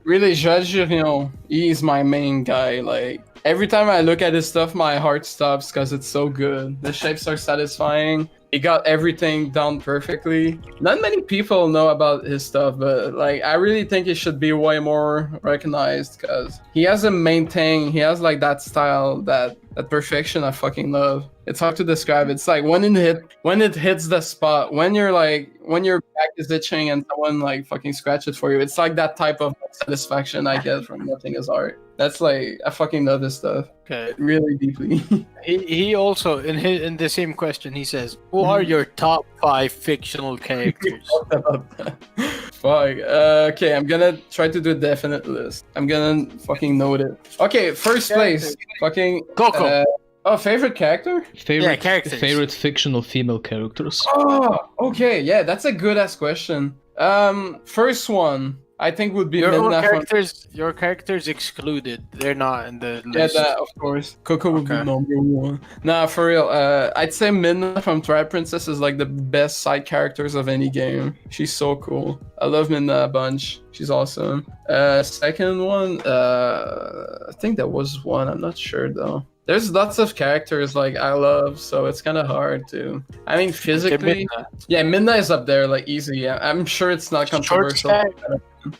Really, Shiro. He's my main guy. Like every time I look at his stuff, my heart stops because it's so good. The shapes are satisfying. He got everything done perfectly. Not many people know about his stuff, but like I really think he should be way more recognized because he has a main thing. He has like that style, that perfection I fucking love. It's hard to describe. It's like when it hits the spot, when your back is itching and someone like fucking scratch it for you. It's like that type of satisfaction I get from looking his art. That's like I fucking love this stuff. Okay, really deeply. He also in the same question he says, "Who are your top 5 fictional characters?" Fuck. Okay, I'm gonna try to do a definite list. I'm gonna fucking note it. Okay, first place, fucking Coco. Favorite character? Favorite fictional female characters. Oh, okay, yeah, that's a good ass question. First one I think would be your characters excluded. They're not in the list. Yeah, that, of course. Coco would be number 1. Nah, for real. I'd say Midna from Twilight Princess is like the best side characters of any game. She's so cool. I love Midna a bunch. She's awesome. Second one, I think there was one. I'm not sure though. There's lots of characters like I love, so it's kind of hard to. I mean, physically, yeah, Midna is up there like easy. Yeah, I'm sure it's not controversial.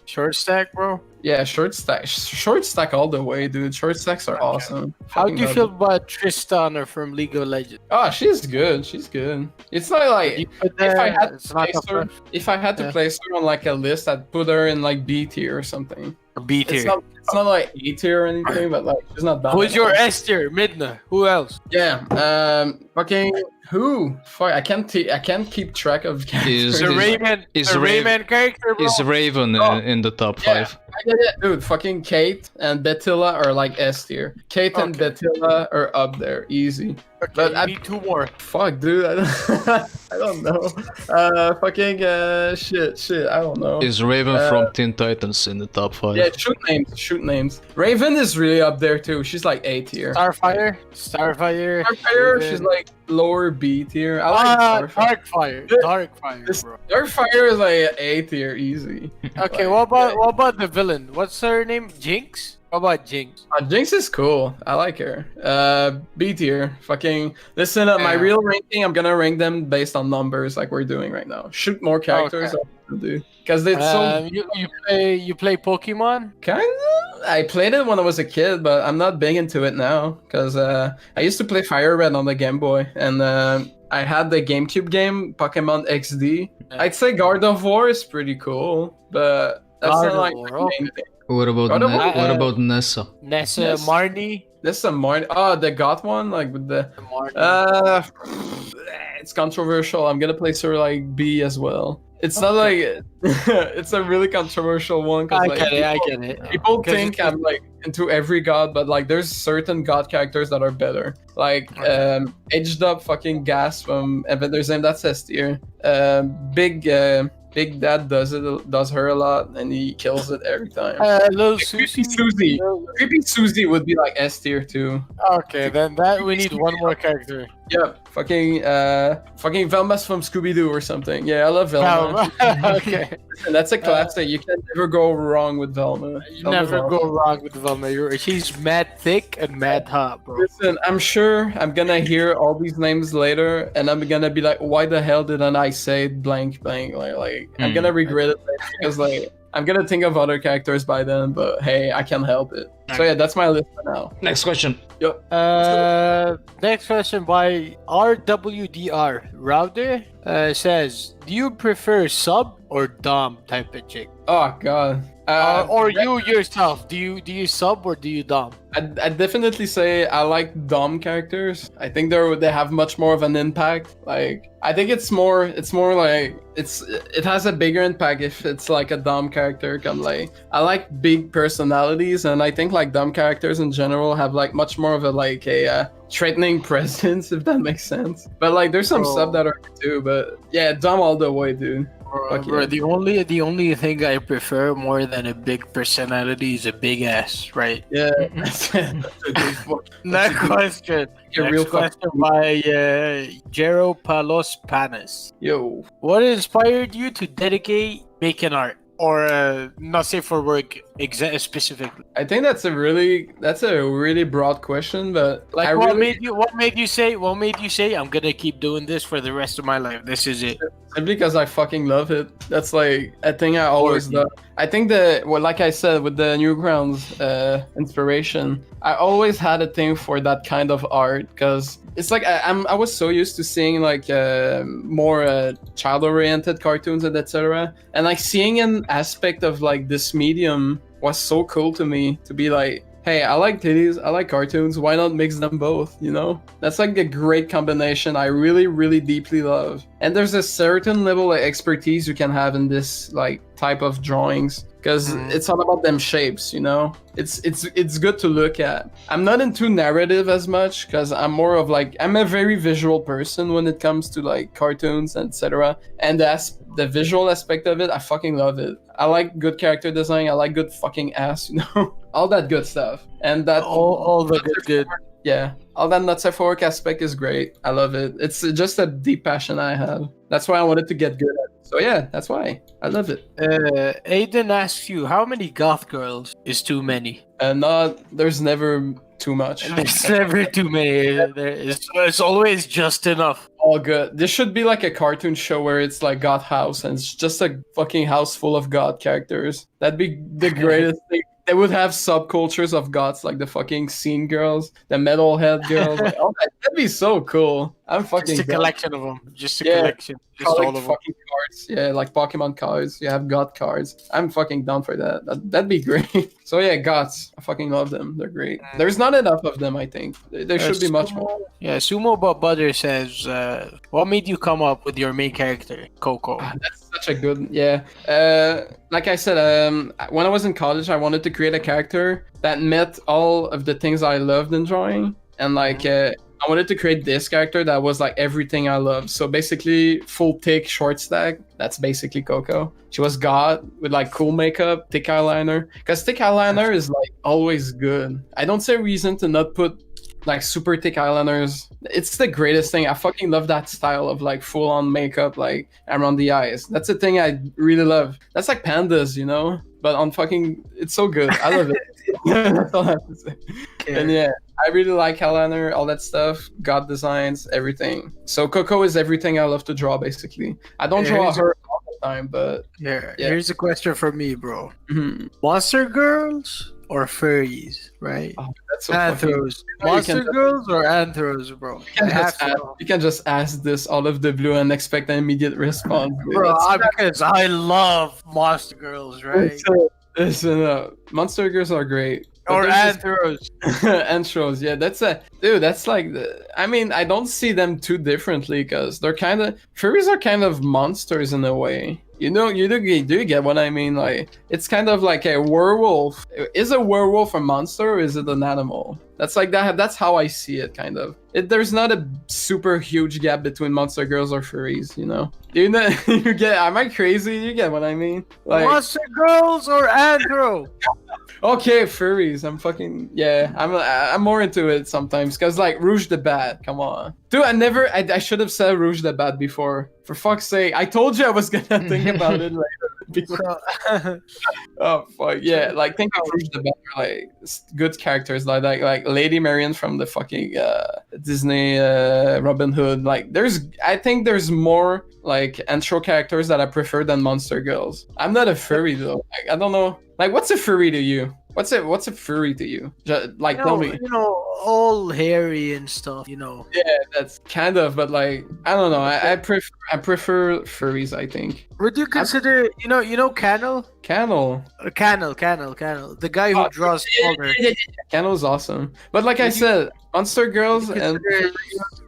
Short stack, bro. Yeah, short stack all the way, dude. Short stacks are awesome. How do you feel about Tristana from League of Legends? Oh, she's good. She's good. It's not like if I had to place her on like a list, I'd put her in like B tier or something. B tier. It's not like A tier or anything, but like she's not bad. Who's your S tier? Midna. Who else? Yeah. Fucking who? Fuck. I can't keep track of characters. The Rayman character, bro. Is Raven in the top Yeah. 5? Yeah, dude, fucking Kate and Bettilla are like S tier. Kate and Bettilla are up there, easy. Okay, But I need 2 more. Fuck, dude, I don't know. Fucking shit, I don't know. Is Raven from Teen Titans in the top 5? Yeah, shoot names. Raven is really up there too. She's like A tier. Starfire, Starfire, she's like lower B tier. I like Starfire. Darkfire, bro. Darkfire is like A tier, easy. Okay, what about the villain? What's her name? Jinx? What about Jinx? Jinx is cool. I like her. B tier. Fucking listen up. My real ranking, I'm gonna rank them based on numbers, like we're doing right now. Shoot more characters, dude. Because it's so. You play Pokemon? Kinda. I played it when I was a kid, but I'm not big into it now. Because I used to play Fire Red on the Game Boy, and I had the GameCube game Pokemon XD. Yeah. I'd say God of War is pretty cool, but that's not like my main thing. What about Nessa? Nessa, Marnie. There's some more. Oh, the goth one, like with the. It's controversial. I'm gonna place her like B as well. It's not like it's a really controversial one. I get it. People think I'm like into every god, but like there's certain god characters that are better. Like aged up fucking Gas from Avengers Name, that's S tier. Big Dad does her a lot, and he kills it every time. Little Creepy Susie. Creepy Susie would be like S tier too. Okay, then that we need one more character. Yeah, fucking Velma's from Scooby Doo or something. Yeah, I love Velma. Okay, And that's a classic. You can never go wrong with Velma. you never go wrong with Velma. She's mad thick and mad hot, bro. Listen, I'm sure I'm gonna hear all these names later, and I'm gonna be like, why the hell didn't I say blank blank? Like I'm gonna regret it later because like I'm gonna think of other characters by then, but hey, I can't help it. So yeah, that's my list for now. Next question. Yep. Next question by RWDR Router says, do you prefer sub or dom type of chick? Oh god. Or you yourself, do you sub or do you dom? I'd definitely say I like dom characters. I think they have much more of an impact. Like I think it's more like it has a bigger impact if it's like a dom character. I like big personalities, and I think like dom characters in general have like much more of a threatening presence, if that makes sense. But like there's some sub that are too, but yeah, dom all the way, dude. Bro, the only thing I prefer more than a big personality is a big ass, right? Yeah. Next question. Next question by Jero Palos Panis. Yo. What inspired you to dedicate making art? Or not safe for work specifically? I think that's a really broad question, but like what made you say I'm gonna keep doing this for the rest of my life? This is it. Simply because I fucking love it. That's like a thing I always love. I think like I said with the Newgrounds inspiration, I always had a thing for that kind of art because it's like I was so used to seeing like more child-oriented cartoons and etc. And like seeing an aspect of like this medium was so cool to me to be like, hey, I like titties, I like cartoons, why not mix them both, you know? That's like a great combination I really, really deeply love. And there's a certain level of expertise you can have in this like type of drawings because it's all about them shapes, you know? It's good to look at. I'm not into narrative as much because I'm more of like, I'm a very visual person when it comes to like cartoons, etc. And the visual aspect of it, I fucking love it. I like good character design, I like good fucking ass, you know? All that good stuff. And that all the good. Yeah, all that not safe for work aspect is great. I love it. It's just a deep passion I have. That's why I wanted to get good at it. So yeah, that's why I love it. Aiden asks you, how many goth girls is too many? There's never too much. There's never too many. It's always just enough. All good. This should be like a cartoon show where it's like goth house and it's just a fucking house full of goth characters. That'd be the greatest thing. they would have subcultures of goths, like the fucking scene girls, the metalhead girls. Like, oh, that'd be so cool. I'm fucking Just a down. collection of them. Just a collection. Just all Collect of them. fucking cards. Yeah, like Pokemon cards. You have goth cards. I'm fucking down for that. That'd be great. So yeah, goths. I fucking love them. They're great. There's not enough of them, I think. There should be much more. Yeah, Sumo Butter says, what made you come up with your main character, Coco? That's such a good, yeah. Like I said, when I was in college, I wanted to create a character that met all of the things I loved in drawing, and like I wanted to create this character that was like everything I loved. So basically, full thick short stack. That's basically Coco. She was goth with like cool makeup, thick eyeliner. Because thick eyeliner is like always good. I don't see a reason to not put like super thick eyeliners. It's the greatest thing. I fucking love that style of like full on makeup like around the eyes. That's the thing I really love. That's like pandas, you know? But on fucking, it's so good. I love it. That's all I have to say. Okay. And yeah, I really like eyeliner, all that stuff, god designs, everything. So Coco is everything I love to draw, basically. I don't draw her all the time, but yeah. Here's a question for me, bro. Monster girls or furries, right? Oh, that's so Anthros. Monster girls or anthros, bro? You can just ask this out of the blue and expect an immediate response. Bro, because I love monster girls, right? Listen, monster girls are great. Or anthros. Anthros, yeah, that's like I mean, I don't see them too differently because they're kind of, furries are kind of monsters in a way. You know, do you get what I mean? Like, it's kind of like a werewolf. Is a werewolf a monster or is it an animal? That's like that. That's how I see it, kind of. There's not a super huge gap between monster girls or furries, you know? You know, you get, am I crazy? You get what I mean? Like, monster girls or anthro? Okay, furries. I'm fucking, yeah. I'm more into it sometimes because like Rouge the Bat. Come on, dude. I should have said Rouge the Bat before. For fuck's sake, I told you I was gonna think about it later. Oh fuck yeah! Like think of Rouge the Bat, like good characters like Lady Marian from the fucking Disney Robin Hood. Like I think there's more like intro characters that I prefer than monster girls. I'm not a furry though. Like, I don't know. Like what's a furry to you? What's a furry to you? Like tell me. You know, all hairy and stuff. You know. Yeah, that's kind of, but like I don't know. I prefer furries. I think. Would you consider you know Cannel? Cannel. Cannel. The guy who draws color. Yeah. Cannel's awesome. But like I said, monster girls and furries,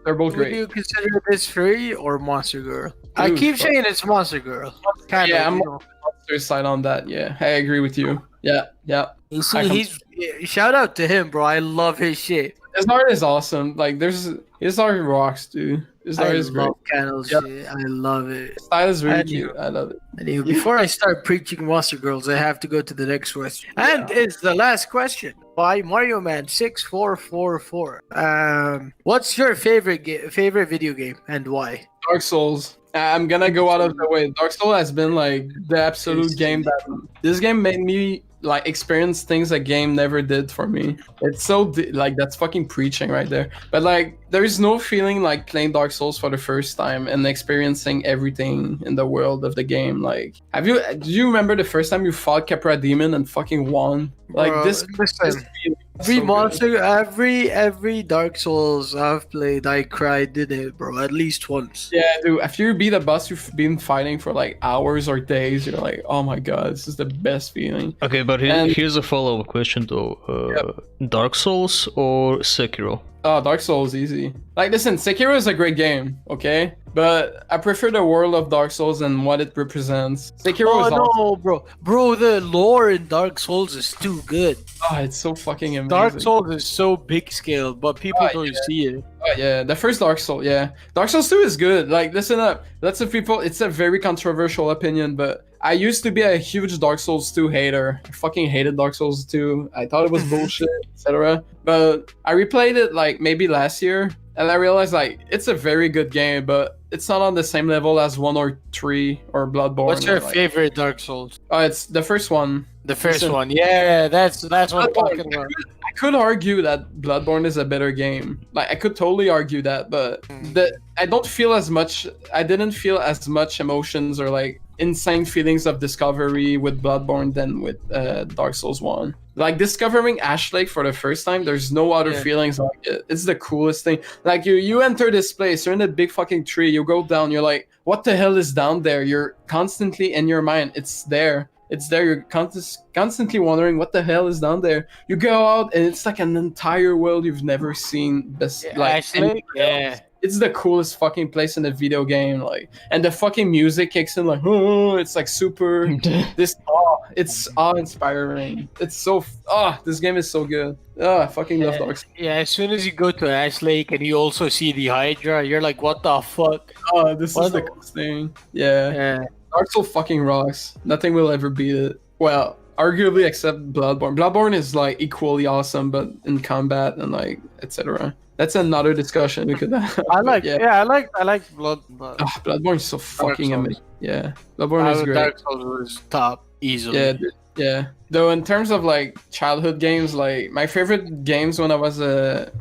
they're both great. Would you consider this furry or monster girl? Dude, I keep saying it's monster girl. Cannel, yeah, I'm on the monster side on that. Yeah, I agree with you. Yeah. You see, shout out to him, bro. I love his shit. His art is awesome. Like, his art rocks, dude. His art is great. Cannel's shit. I love it. His style is really cute. I love it. Anyway, before I start preaching monster girls, I have to go to the next question. And it's the last question by Mario Man 6444. What's your favorite video game and why? Dark Souls. I'm gonna go out of the way. Dark Souls has been like the absolute game that this game made me like experience things a game never did for me. It's so like that's fucking preaching right there. But like there is no feeling like playing Dark Souls for the first time and experiencing everything in the world of the game. Like do you remember the first time you fought Capra Demon and fucking won? Like bro, this every monster, every Dark Souls I've played, I cried in it, bro, at least once. Yeah, dude. After you beat a boss you've been fighting for like hours or days, you're like, oh my god, this is the best feeling. Okay, but here's a follow-up question though. Dark Souls or Sekiro? Oh, Dark Souls easy. Like, listen, Sekiro is a great game, okay? But I prefer the world of Dark Souls and what it represents. Sekiro is awesome. Bro, the lore in Dark Souls is too good. Oh, it's so fucking amazing. Dark Souls is so big scale, but people don't see it. Oh, yeah, the first Dark Souls, yeah. Dark Souls 2 is good. Like, listen up. Lots of people, it's a very controversial opinion, but I used to be a huge Dark Souls 2 hater. I fucking hated Dark Souls 2. I thought it was bullshit, etc. But I replayed it like maybe last year, and I realized like it's a very good game, but it's not on the same level as 1 or 3 or Bloodborne. What's your favorite Dark Souls? Oh, it's the first one. The first one, yeah, that's what I'm talking about. I could argue that Bloodborne is a better game. Like I could totally argue that, but I don't feel as much. I didn't feel as much emotions or like insane feelings of discovery with Bloodborne than with Dark Souls 1. Like discovering Ash Lake for the first time, there's no other feelings like it. It's the coolest thing. Like you enter this place, you're in a big fucking tree, you go down, you're like, what the hell is down there? You're constantly in your mind, it's there. It's there. You're constantly wondering what the hell is down there. You go out and it's like an entire world you've never seen. It's the coolest fucking place in the video game. Like, and the fucking music kicks in. Like, oh, it's like super. It's awe-inspiring. It's so. This game is so good. I fucking love Dark Souls. Yeah, as soon as you go to Ash Lake and you also see the Hydra, you're like, what the fuck? This is the coolest thing. Yeah. Dark Souls fucking rocks. Nothing will ever beat it. Well, arguably except Bloodborne. Bloodborne is like equally awesome, but in combat and like etc. That's another discussion we could have. I like Bloodborne. Bloodborne is so fucking amazing. Yeah, Bloodborne is great. Dark Souls was top easily. Yeah. Though in terms of like childhood games, like my favorite game when I was a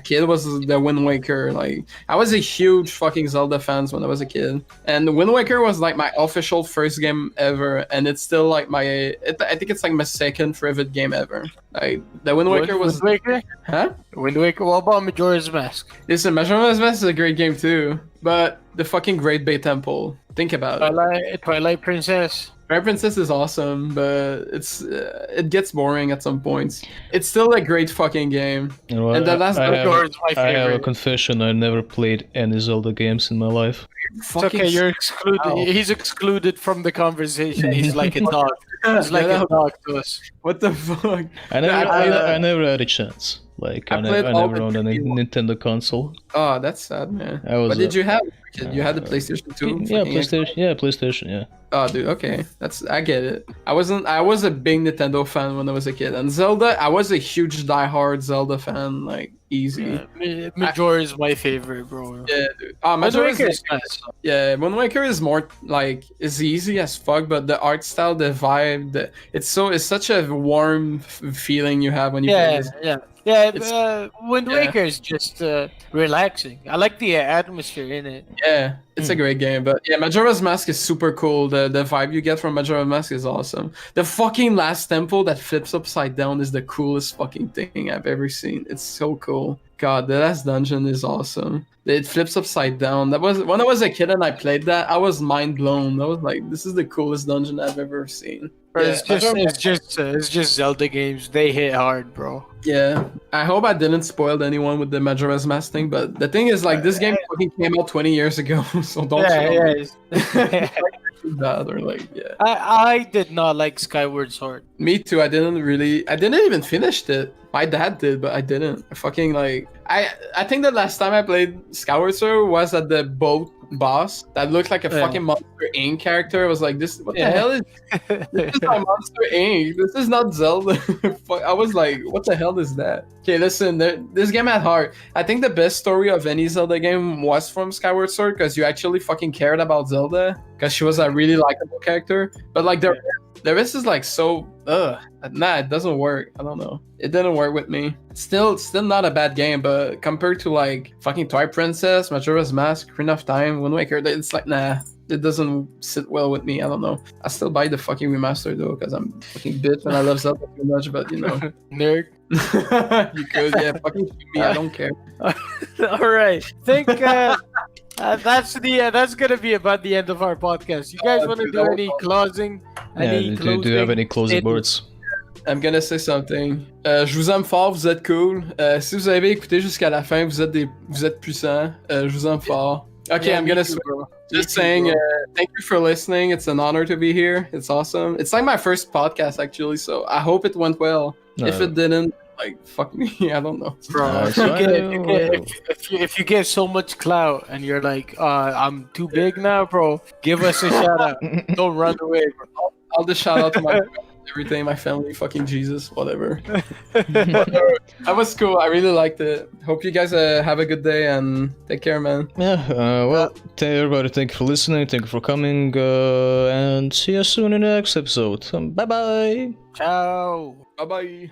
kid was the Wind Waker. Like I was a huge fucking Zelda fan when I was a kid, and the Wind Waker was like my official first game ever, and it's still like I think it's like my second favorite game ever. Like the Wind Waker was. Wind Waker? Huh? Wind Waker. What about Majora's Mask? Listen, Majora's Mask is a great game too, but the fucking Great Bay Temple. Think about it. Twilight Princess. Twilight Princess is awesome, but it gets boring at some points. It's still a great fucking game. You know, and the last Majora's is my favorite. I have a confession. I never played any Zelda games in my life. It's okay, you're excluded. Ow. He's excluded from the conversation. He's like a dog. He's like a dog to us. What the fuck? I never had a chance. Like I never owned a Nintendo console. Oh, that's sad, man. What did you have? You had the PlayStation 2? Yeah, PlayStation. Yeah. Oh, dude. Okay, I get it. I was a big Nintendo fan when I was a kid, and Zelda. I was a huge diehard Zelda fan. Like easy. Yeah, Majora is my favorite, bro. Yeah, dude. Majora is nice. Yeah, Wind Waker is more like is easy as fuck, but the art style, the vibe, it's such a warm feeling you have when you play this. Yeah, Wind Waker is just relaxing. I like the atmosphere in it. Yeah, it's a great game. But yeah, Majora's Mask is super cool. The vibe you get from Majora's Mask is awesome. The fucking last temple that flips upside down is the coolest fucking thing I've ever seen. It's so cool. God, the last dungeon is awesome. It flips upside down. That was when I was a kid and I played that. I was mind blown. I was like, this is the coolest dungeon I've ever seen. Yeah, it's just Zelda games. They hit hard, bro. Yeah, I hope I didn't spoil anyone with the Majora's Mask thing, but the thing is, like, this game fucking came out 20 years ago, so don't. Bad or like I did not like Skyward Sword. Me too. I didn't even finish it. My dad did, but I didn't. I think the last time I played Skyward Sword was at the boat boss that looked like a fucking Monster Inc. character. I was like, what the hell is this? Is my Monster Inc. This is not Zelda. I was like, what the hell is that? Okay, listen, this game had heart. I think the best story of any Zelda game was from Skyward Sword because you actually fucking cared about Zelda because she was a really likable character. But like the rest is like so it doesn't work. I don't know. It didn't work with me. Still not a bad game, but compared to like fucking Twilight Princess, Majora's Mask, Ocarina of Time, Wind Waker, it's like it doesn't sit well with me. I don't know. I still buy the fucking remaster though, because I'm fucking bitch and I love Zelda too much. But you know, nerd. You could, fucking shoot me. I don't care. All right. Think that's gonna be about the end of our podcast. You guys want to do any closing? Do you have any closing words? I'm gonna say something. Je vous aime fort, vous êtes cool. Si vous avez écouté jusqu'à la fin, vous êtes puissants. Je vous aime fort. Okay, I'm gonna just saying thank you for listening. It's an honor to be here. It's awesome. It's like my first podcast actually, so I hope it went well. If it didn't, like fuck me, I don't know. Bro, if you get so much clout and you're like, I'm too big now, bro, give us a shout out. Don't run away, bro. I'll just shout out to my everything, my family, fucking Jesus, whatever. That was cool. I really liked it. Hope you guys have a good day and take care, man. Well, everybody, thank you for listening. Thank you for coming. And see you soon in the next episode. Bye bye. Ciao. Bye bye.